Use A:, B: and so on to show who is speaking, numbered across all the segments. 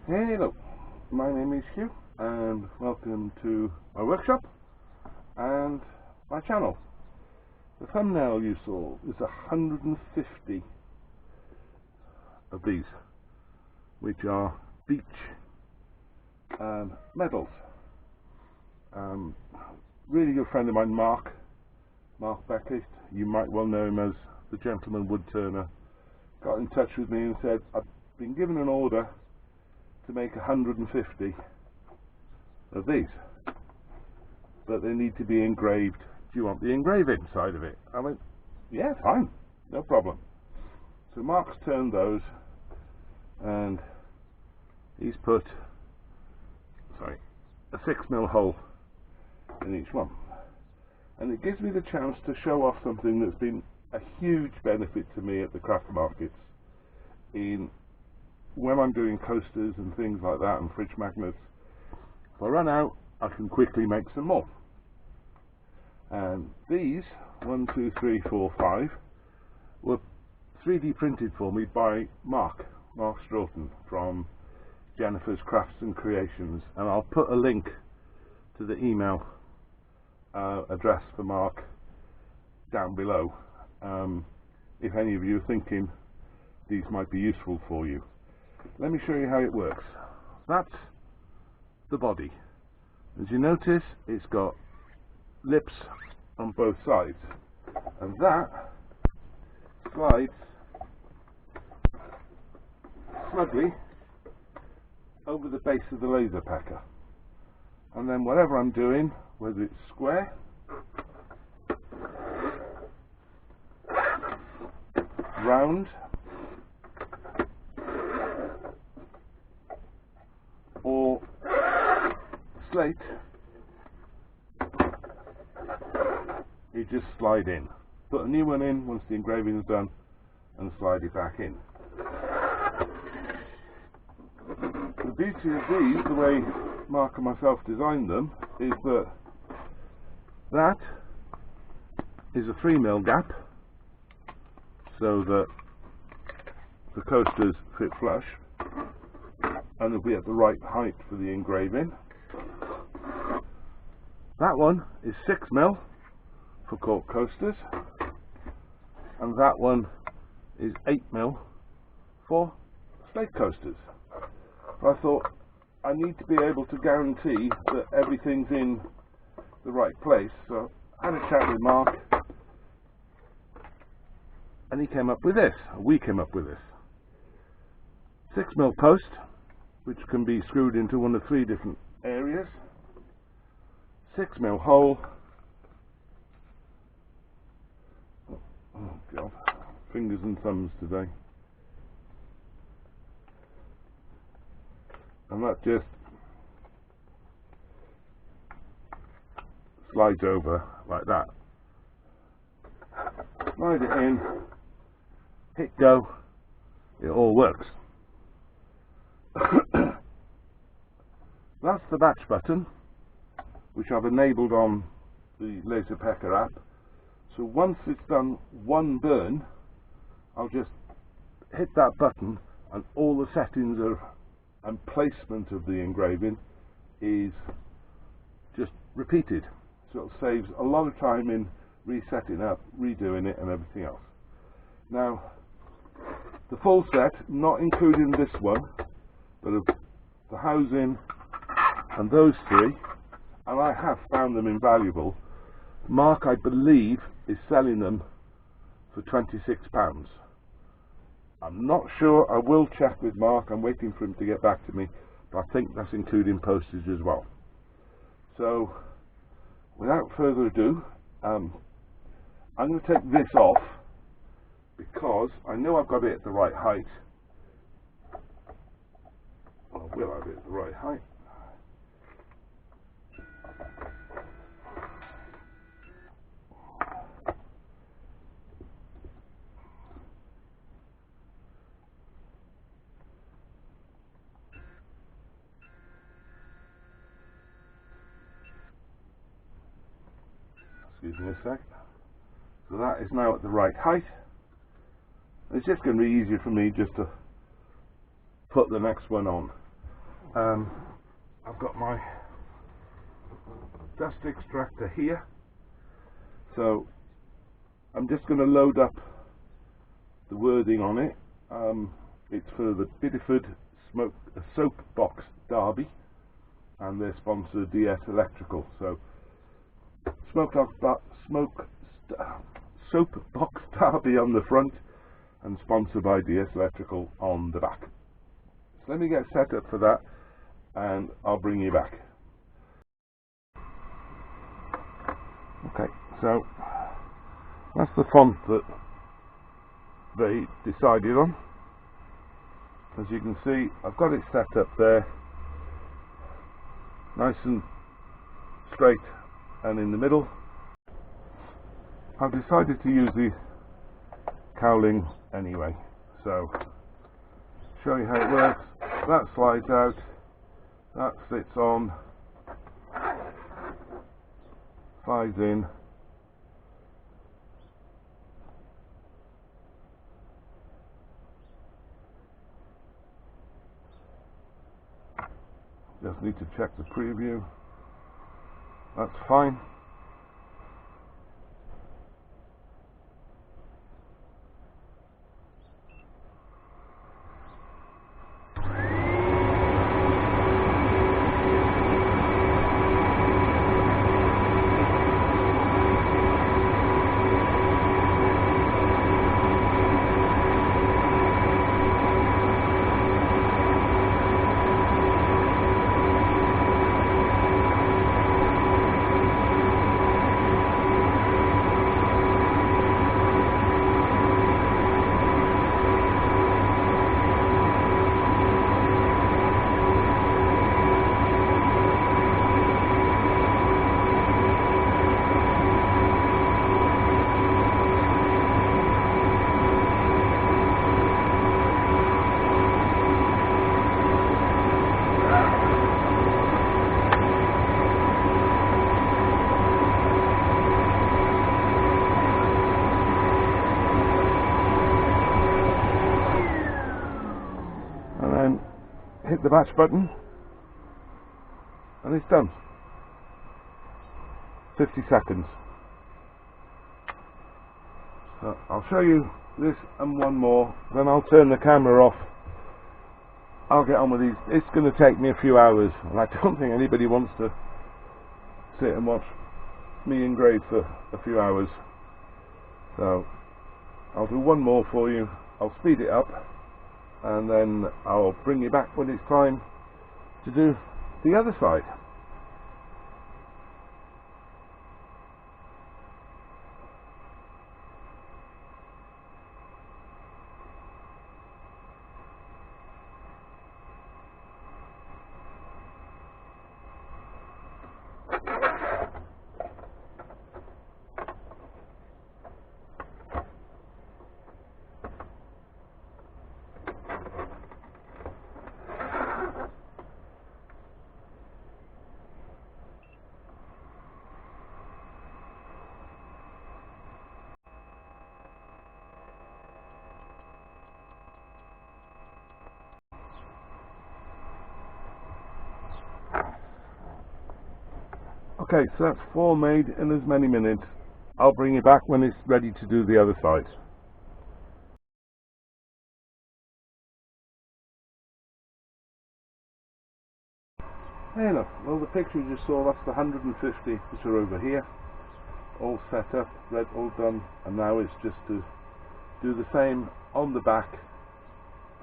A: Hello, my name is Hugh and welcome to my workshop and my channel. The thumbnail you saw is 150 of these, which are beach medals. Really good friend of mine, Mark Straughton, you might well know him as the Gentleman Woodturner, got in touch with me and said, I've been given an order to make 150 of these, but they need to be engraved. Do you want the engraving side of it? I went, yeah, fine, no problem. So Mark's turned those and he's put a 6mm hole in each one, and it gives me the chance to show off something that's been a huge benefit to me at the craft markets when I'm doing coasters and things like that and fridge magnets. If I run out, I can quickly make some more. And these 1, 2, 3, 4, 5 were 3D printed for me by Mark Straughton from Jennifer's Crafts and Creations, and I'll put a link to the email address for Mark down below if any of you are thinking these might be useful for you. Let me show you how it works. That's the body. As you notice, it's got lips on both sides, and that slides snugly over the base of the LaserPecker. And then whatever I'm doing, whether it's square, round, or slate, you just slide in. Put a new one in once the engraving is done and slide it back in. The beauty of these, the way Mark and myself designed them, is that is a 3mm gap so that the coasters fit flush and they'll be at the right height for the engraving. That one is 6mm for cork coasters, and that one is 8mm for slate coasters. I thought I need to be able to guarantee that everything's in the right place, so I had a chat with Mark and he came up with this, we came up with this 6mm post, which can be screwed into one of 3 different areas, 6mm hole, oh god, fingers and thumbs today, and that just slides over like that. Slide it in, hit go, it all works. That's the batch button, which I've enabled on the LaserPecker app. So once it's done one burn, I'll just hit that button and all the settings and placement of the engraving is just repeated. So it saves a lot of time in resetting up, redoing it and everything else. Now, the full set, not including this one, but of the housing and those 3, and I have found them invaluable. Mark, I believe, is selling them for £26. I'm not sure, I will check with Mark, I'm waiting for him to get back to me, but I think that's including postage as well. So, without further ado, I'm going to take this off because I know I've got it at the right height. Well, I will have it at the right height. Excuse me a sec. So that is now at the right height. It's just going to be easier for me just to put the next one on. I've got my dust extractor here, so I'm just going to load up the wording on it. It's for the Bideford Soapbox Derby, and their sponsor DS Electrical. So Soapbox Derby on the front and sponsored by DS Electrical on the back. So let me get set up for that and I'll bring you back. Okay, so that's the font that they decided on. As you can see, I've got it set up there, nice and straight and in the middle. I've decided to use the cowling anyway, so show you how it works. That slides out, that sits on, slides in, just need to check the preview, that's fine. Hit the batch button and it's done. 50 seconds. So I'll show you this and one more, then I'll turn the camera off. I'll get on with these. It's going to take me a few hours and I don't think anybody wants to sit and watch me engrave for a few hours. So I'll do one more for you. I'll speed it up and then I'll bring you back when it's time to do the other side. Okay, so that's 4 made in as many minutes. I'll bring you back when it's ready to do the other side. There enough. Well, the picture you just saw, that's the 150 which are over here, all set up, all done, and now it's just to do the same on the back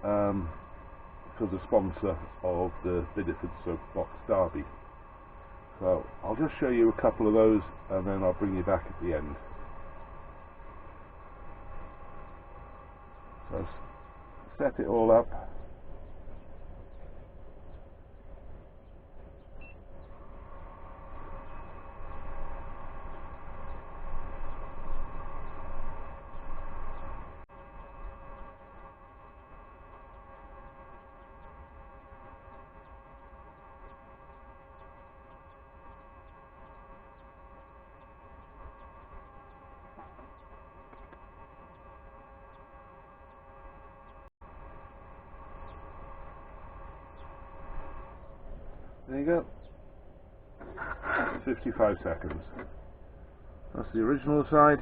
A: for the sponsor of the Bideford Soapbox Derby. So I'll just show you a couple of those and then I'll bring you back at the end. So set it all up. There you go. 55 seconds. That's the original side,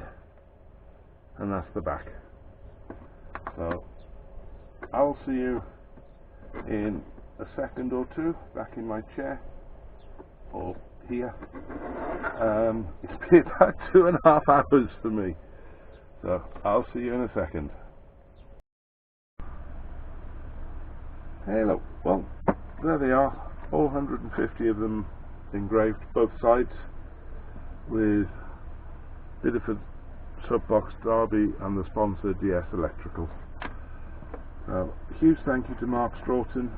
A: and that's the back. So I'll see you in a second or two back in my chair, or here. It's been about 2.5 hours for me, so I'll see you in a second. Hello. Well, there they are, all 150 of them engraved, both sides, with Bideford Subbox Derby and the sponsor DS Electrical. A huge thank you to Mark Straughton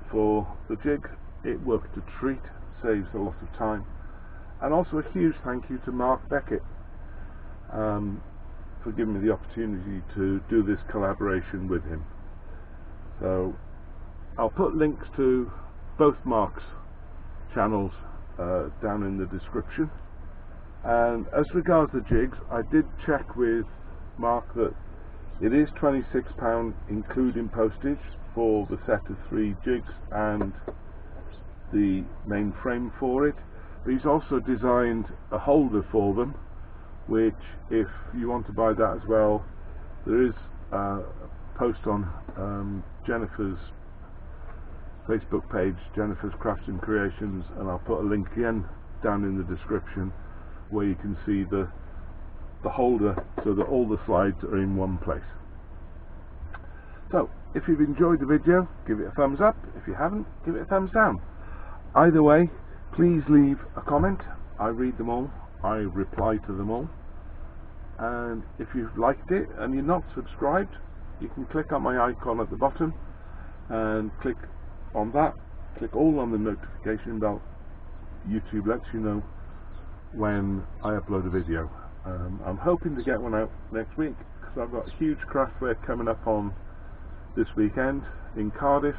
A: for the jig. It worked a treat, saves a lot of time, and also a huge thank you to Mark Beckett for giving me the opportunity to do this collaboration with him. So I'll put links to both Mark's channels down in the description. And as regards the jigs, I did check with Mark that it is £26 including postage for the set of 3 jigs and the main frame for it. But he's also designed a holder for them, which, if you want to buy that as well, there is a post on Jennifer's Facebook page, Jennifer's Crafts and Creations, and I'll put a link again down in the description where you can see the holder, so that all the slides are in one place. So if you've enjoyed the video, give it a thumbs up. If you haven't, give it a thumbs down. Either way, please leave a comment. I read them all, I reply to them all. And if you've liked it and you're not subscribed, you can click on my icon at the bottom and click on that, click all on the notification bell. YouTube lets you know when I upload a video. I'm hoping to get one out next week, because I've got a huge craft fair coming up on this weekend in Cardiff,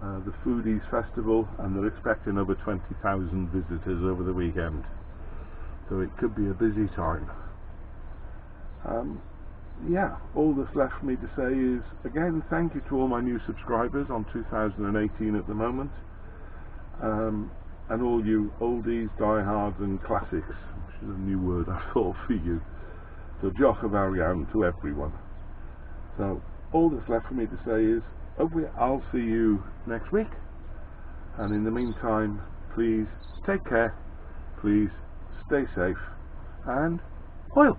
A: the Foodies Festival, and they're expecting over 20,000 visitors over the weekend, so it could be a busy time. Yeah, all that's left for me to say is, again, thank you to all my new subscribers on 2018 at the moment, and all you oldies, diehards and classics, which is a new word I thought for you. So Joch Avarian to everyone. So all that's left for me to say is, hopefully I'll see you next week, and in the meantime, please take care, please stay safe, and oil.